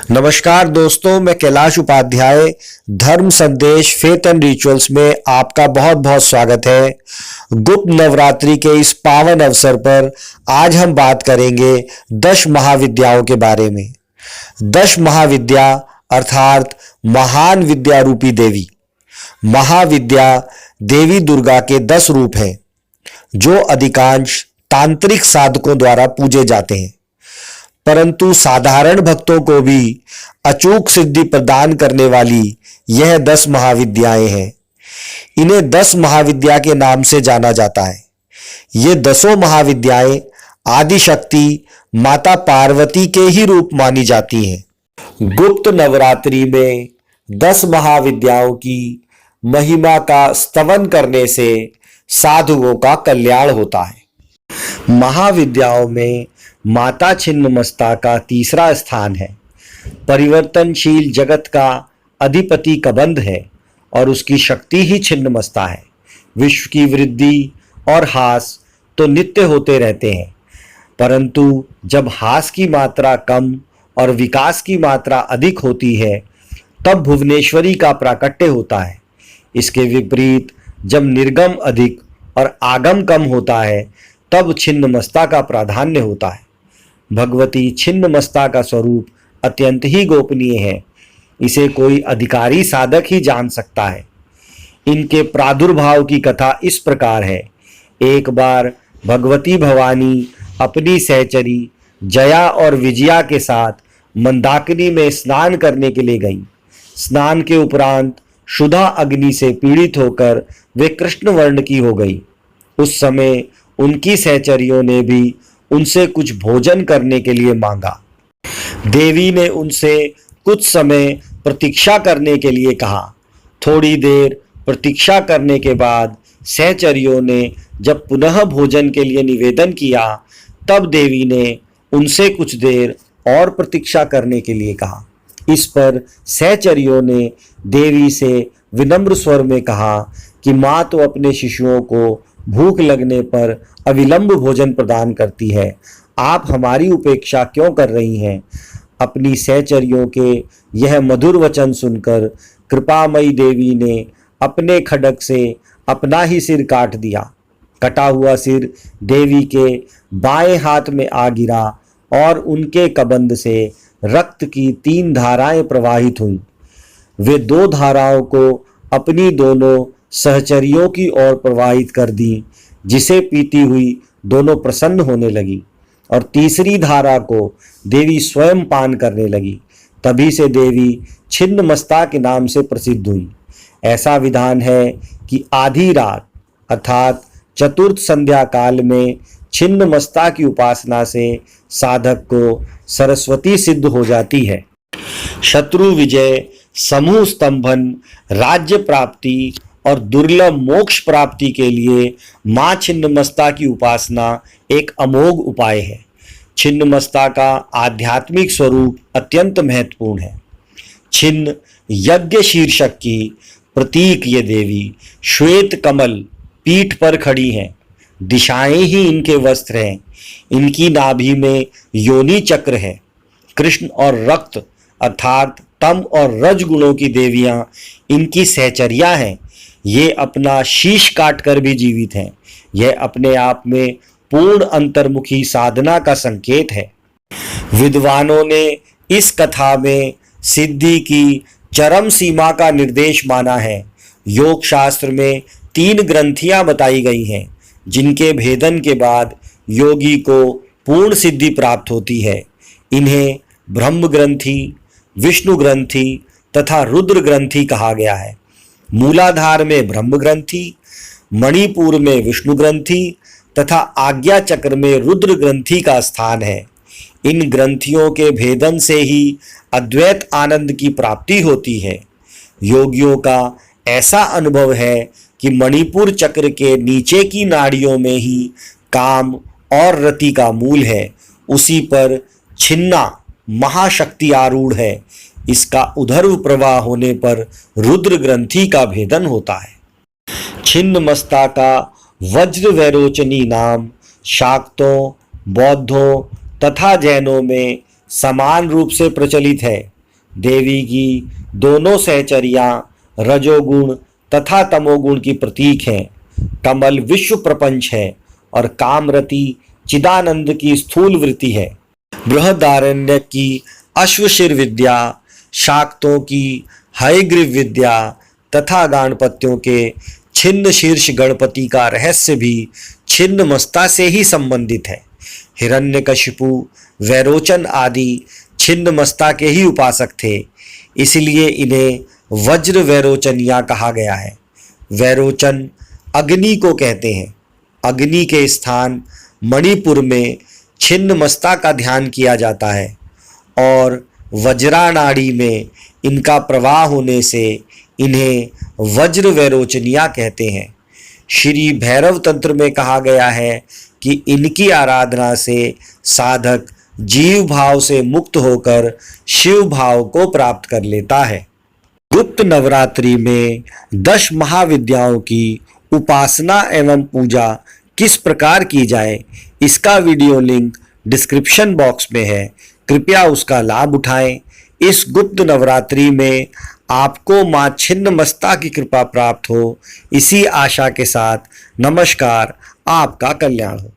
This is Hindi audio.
नमस्कार दोस्तों, मैं कैलाश उपाध्याय धर्म संदेश फेथ एंड रिचुअल्स में आपका बहुत बहुत स्वागत है। गुप्त नवरात्रि के इस पावन अवसर पर आज हम बात करेंगे 10 महाविद्याओं के बारे में। 10 महाविद्या अर्थात महान विद्या रूपी देवी। महाविद्या देवी दुर्गा के 10 रूप हैं जो अधिकांश तांत्रिक साधकों द्वारा पूजे जाते हैं, परंतु साधारण भक्तों को भी अचूक सिद्धि प्रदान करने वाली यह 10 महाविद्याएं हैं। इन्हें 10 महाविद्या के नाम से जाना जाता है। ये 10 महाविद्याएं आदिशक्ति माता पार्वती के ही रूप मानी जाती हैं। गुप्त नवरात्रि में 10 महाविद्याओं की महिमा का स्तवन करने से साधुओं का कल्याण होता है। महाविद्याओं में माता छिन्नमस्ता का तीसरा स्थान है। परिवर्तनशील जगत का अधिपति कबंध है और उसकी शक्ति ही छिन्नमस्ता है। विश्व की वृद्धि और ह्रास तो नित्य होते रहते हैं, परंतु जब ह्रास की मात्रा कम और विकास की मात्रा अधिक होती है तब भुवनेश्वरी का प्राकट्य होता है। इसके विपरीत जब निर्गम अधिक और आगम कम होता है तब छिन्नमस्ता का प्राधान्य होता है। भगवती छिन्नमस्ता का स्वरूप अत्यंत ही गोपनीय है। इसे कोई अधिकारी साधक ही जान सकता है। इनके प्रादुर्भाव की कथा इस प्रकार है। एक बार भगवती भवानी अपनी सहचरी जया और विजया के साथ मंदाकिनी में स्नान करने के लिए गईं। स्नान के उपरांत क्षुधा अग्नि से पीड़ित होकर वे कृष्ण वर्ण की हो गई। उस समय उनकी सहचरियों ने भी उनसे कुछ भोजन करने के लिए मांगा। देवी ने उनसे कुछ समय प्रतीक्षा करने के लिए कहा। थोड़ी देर प्रतीक्षा करने के बाद सहचरियों ने जब पुनः भोजन के लिए निवेदन किया तब देवी ने उनसे कुछ देर और प्रतीक्षा करने के लिए कहा। इस पर सहचरियों ने देवी से विनम्र स्वर में कहा कि माँ तो अपने शिशुओं को भूख लगने पर अविलंब भोजन प्रदान करती है, आप हमारी उपेक्षा क्यों कर रही हैं? अपनी सहचरियों के यह मधुर वचन सुनकर कृपामयी देवी ने अपने खड्ग से अपना ही सिर काट दिया। कटा हुआ सिर देवी के बाएं हाथ में आ गिरा और उनके कबंध से रक्त की 3 धाराएं प्रवाहित हुईं। वे 2 धाराओं को अपनी दोनों सहचरियों की ओर प्रवाहित कर दी, जिसे पीती हुई दोनों प्रसन्न होने लगी और तीसरी धारा को देवी स्वयं पान करने लगी। तभी से देवी छिन्नमस्ता के नाम से प्रसिद्ध हुई। ऐसा विधान है कि आधी रात अर्थात चतुर्थ संध्या काल में छिन्नमस्ता की उपासना से साधक को सरस्वती सिद्ध हो जाती है। शत्रु विजय, समूह स्तंभन, राज्य प्राप्ति और दुर्लभ मोक्ष प्राप्ति के लिए माँ छिन्नमस्ता की उपासना एक अमोघ उपाय है। छिन्नमस्ता का आध्यात्मिक स्वरूप अत्यंत महत्वपूर्ण है। छिन्न यज्ञ शीर्षक की प्रतीक ये देवी श्वेत कमल पीठ पर खड़ी हैं। दिशाएं ही इनके वस्त्र हैं। इनकी नाभि में योनि चक्र है। कृष्ण और रक्त अर्थात तम और रज गुणों की देवियां इनकी सहचर्या हैं। ये अपना शीश काटकर भी जीवित हैं। यह अपने आप में पूर्ण अंतर्मुखी साधना का संकेत है। विद्वानों ने इस कथा में सिद्धि की चरम सीमा का निर्देश माना है। योग शास्त्र में 3 ग्रंथियां बताई गई हैं, जिनके भेदन के बाद योगी को पूर्ण सिद्धि प्राप्त होती है। इन्हें ब्रह्म ग्रंथि, विष्णु ग्रंथि तथा रुद्र ग्रंथि कहा गया है। मूलाधार में ब्रह्म ग्रंथि, मणिपुर में विष्णु ग्रंथि तथा आज्ञा चक्र में रुद्र ग्रंथि का स्थान है। इन ग्रंथियों के भेदन से ही अद्वैत आनंद की प्राप्ति होती है। योगियों का ऐसा अनुभव है कि मणिपुर चक्र के नीचे की नाड़ियों में ही काम और रति का मूल है। उसी पर छिन्ना महाशक्ति आरूढ़ है। इसका उधर्व प्रवाह होने पर रुद्र ग्रंथि का भेदन होता है। छिन्नमस्ता का वज्र वैरोचनी नाम शाक्तों, बौद्धों तथा जैनों में समान रूप से प्रचलित है। देवी की दोनों सहचरियां रजोगुण तथा तमोगुण की प्रतीक हैं। कमल विश्व प्रपंच है और कामरति चिदानंद की स्थूल वृत्ति है। बृहदारण्यक की अश्वशिर विद्या, शाक्तों की हयग्रीव विद्या तथा गणपत्यों के छिन्न शीर्ष गणपति का रहस्य भी छिन्न मस्ता से ही संबंधित है। हिरण्यकशिपु, वैरोचन आदि छिन्न मस्ता के ही उपासक थे, इसलिए इन्हें वज्र वैरोचनिया कहा गया है। वैरोचन अग्नि को कहते हैं। अग्नि के स्थान मणिपुर में छिन्न मस्ता का ध्यान किया जाता है और वज्रानाड़ी में इनका प्रवाह होने से इन्हें वज्र वैरोचनिया कहते हैं। श्री भैरव तंत्र में कहा गया है कि इनकी आराधना से साधक जीव भाव से मुक्त होकर शिव भाव को प्राप्त कर लेता है। गुप्त नवरात्रि में 10 महाविद्याओं की उपासना एवं पूजा किस प्रकार की जाए, इसका वीडियो लिंक डिस्क्रिप्शन बॉक्स में है, कृपया उसका लाभ उठाएं। इस गुप्त नवरात्रि में आपको मां छिन्नमस्ता की कृपा प्राप्त हो, इसी आशा के साथ नमस्कार। आपका कल्याण हो।